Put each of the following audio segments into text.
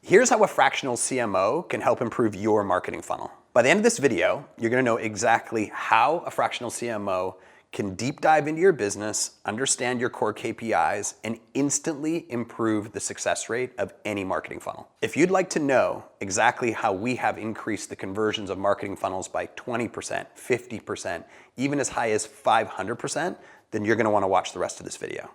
Here's how a fractional CMO can help improve your marketing funnel. By the end of this video, you're gonna know exactly how a fractional CMO can deep dive into your business, understand your core KPIs, and instantly improve the success rate of any marketing funnel. If you'd like to know exactly how we have increased the conversions of marketing funnels by 20%, 50%, even as high as 500%, then you're gonna wanna watch the rest of this video.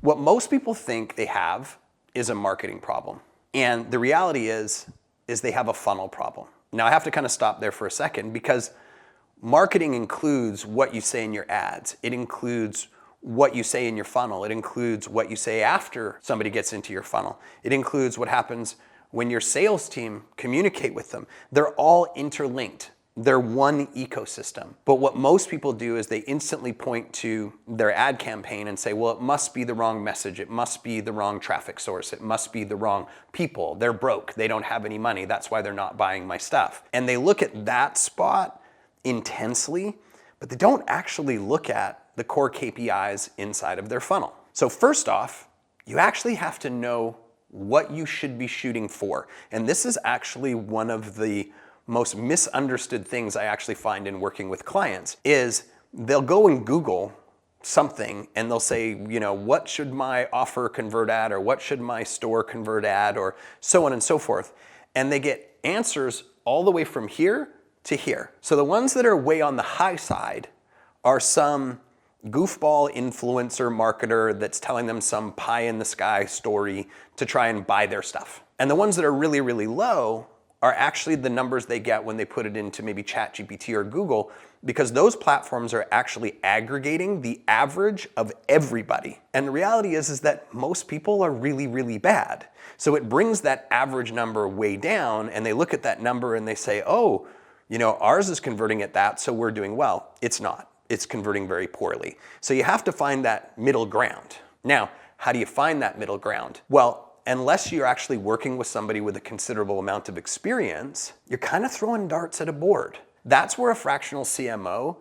What most people think they have is a marketing problem. And the reality is they have a funnel problem. Now I have to kind of stop there for a second because marketing includes what you say in your ads. It includes what you say in your funnel. It includes what you say after somebody gets into your funnel. It includes what happens when your sales team communicate with them. They're all interlinked. They're one ecosystem. But what most people do is they instantly point to their ad campaign and say, well, it must be the wrong message. It must be the wrong traffic source. It must be the wrong people. They're broke. They don't have any money. That's why they're not buying my stuff. And they look at that spot intensely, but they don't actually look at the core KPIs inside of their funnel. So first off, you actually have to know what you should be shooting for. And this is actually one of the most misunderstood things I actually find in working with clients is they'll go and Google something and they'll say, you know, what should my offer convert at, or what should my store convert at, or so on and so forth. And they get answers all the way from here to here. So the ones that are way on the high side are some goofball influencer marketer that's telling them some pie in the sky story to try and buy their stuff. And the ones that are really, really low are actually the numbers they get when they put it into maybe ChatGPT or Google, because those platforms are actually aggregating the average of everybody. And the reality is that most people are really, really bad. So it brings that average number way down, and they look at that number and they say, oh, you know, ours is converting at that, so we're doing well. It's not. It's converting very poorly. So you have to find that middle ground. Now, how do you find that middle ground? Well, unless you're actually working with somebody with a considerable amount of experience, you're kind of throwing darts at a board. That's where a fractional CMO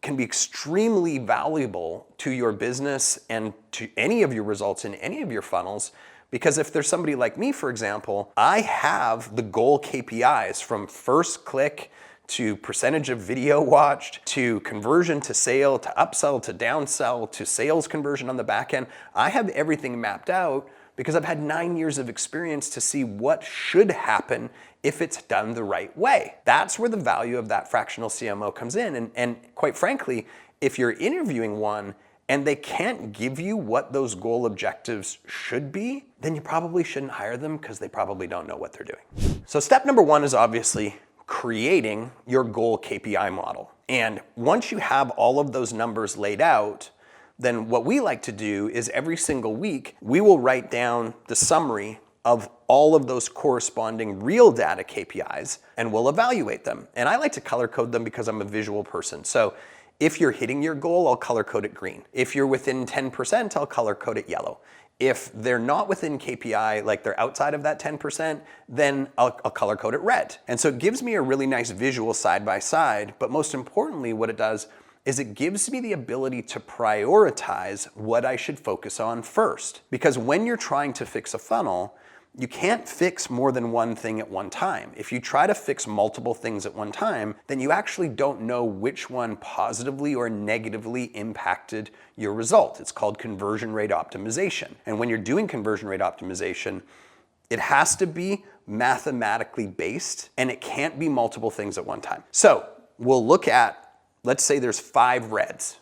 can be extremely valuable to your business and to any of your results in any of your funnels. Because if there's somebody like me, for example, I have the goal KPIs from first click to percentage of video watched, to conversion to sale, to upsell, to downsell, to sales conversion on the back end. I have everything mapped out because I've had 9 years of experience to see what should happen if it's done the right way. That's where the value of that fractional CMO comes in. And quite frankly, if you're interviewing one and they can't give you what those goal objectives should be, then you probably shouldn't hire them because they probably don't know what they're doing. So step number one is obviously creating your goal KPI model. And once you have all of those numbers laid out, then what we like to do is every single week, we will write down the summary of all of those corresponding real data KPIs, and we'll evaluate them. And I like to color code them because I'm a visual person. So if you're hitting your goal, I'll color code it green. If you're within 10%, I'll color code it yellow. If they're not within KPI, like they're outside of that 10%, then I'll color code it red. And so it gives me a really nice visual side by side, but most importantly, what it does is it gives me the ability to prioritize what I should focus on first. Because when you're trying to fix a funnel, you can't fix more than one thing at one time. If you try to fix multiple things at one time, then you actually don't know which one positively or negatively impacted your result. It's called conversion rate optimization. And when you're doing conversion rate optimization, it has to be mathematically based, and it can't be multiple things at one time. So we'll look at, let's say there's 5 reds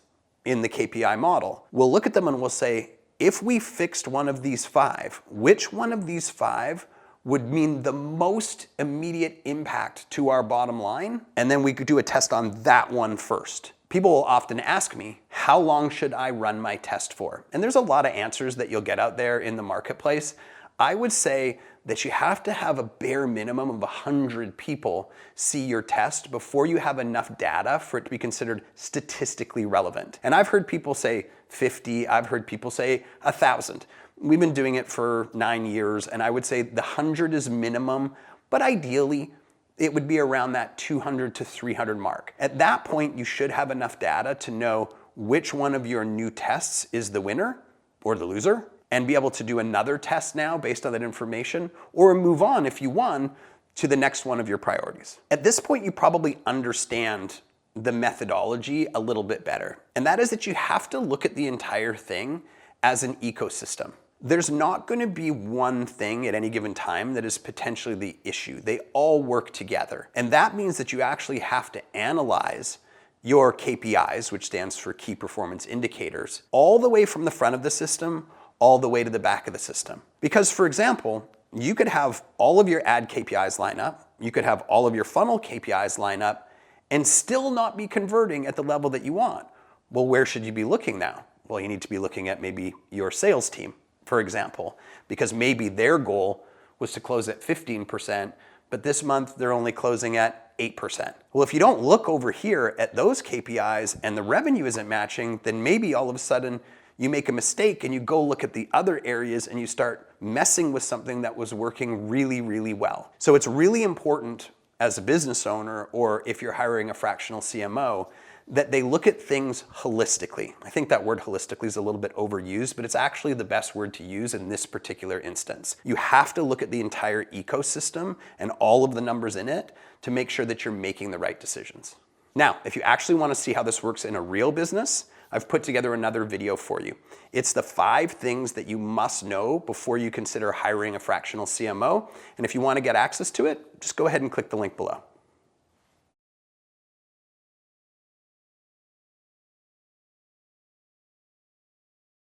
in the KPI model. We'll look at them and we'll say, if we fixed one of these 5, which one of these 5 would mean the most immediate impact to our bottom line? And then we could do a test on that one first. People will often ask me, how long should I run my test for? And there's a lot of answers that you'll get out there in the marketplace. I would say that you have to have a bare minimum of 100 people see your test before you have enough data for it to be considered statistically relevant. And I've heard people say 50, I've heard people say 1,000. We've been doing it for 9 years, and I would say the 100 is minimum, but ideally it would be around that 200 to 300 mark. At that point, you should have enough data to know which one of your new tests is the winner or the loser, and be able to do another test now based on that information, or move on if you won to the next one of your priorities. At this point, you probably understand the methodology a little bit better. And that is that you have to look at the entire thing as an ecosystem. There's not going to be one thing at any given time that is potentially the issue. They all work together. And that means that you actually have to analyze your KPIs, which stands for key performance indicators, all the way from the front of the system, all the way to the back of the system. Because, for example, you could have all of your ad KPIs line up, you could have all of your funnel KPIs line up, and still not be converting at the level that you want. Well, where should you be looking now? Well, you need to be looking at maybe your sales team, for example, because maybe their goal was to close at 15%, but this month they're only closing at 8%. Well, if you don't look over here at those KPIs and the revenue isn't matching, then maybe all of a sudden you make a mistake and you go look at the other areas and you start messing with something that was working really, really well. So it's really important as a business owner, or if you're hiring a fractional CMO, that they look at things holistically. I think that word holistically is a little bit overused, but it's actually the best word to use in this particular instance. You have to look at the entire ecosystem and all of the numbers in it to make sure that you're making the right decisions. Now, if you actually want to see how this works in a real business, I've put together another video for you. It's the 5 things that you must know before you consider hiring a fractional CMO. And if you want to get access to it, just go ahead and click the link below.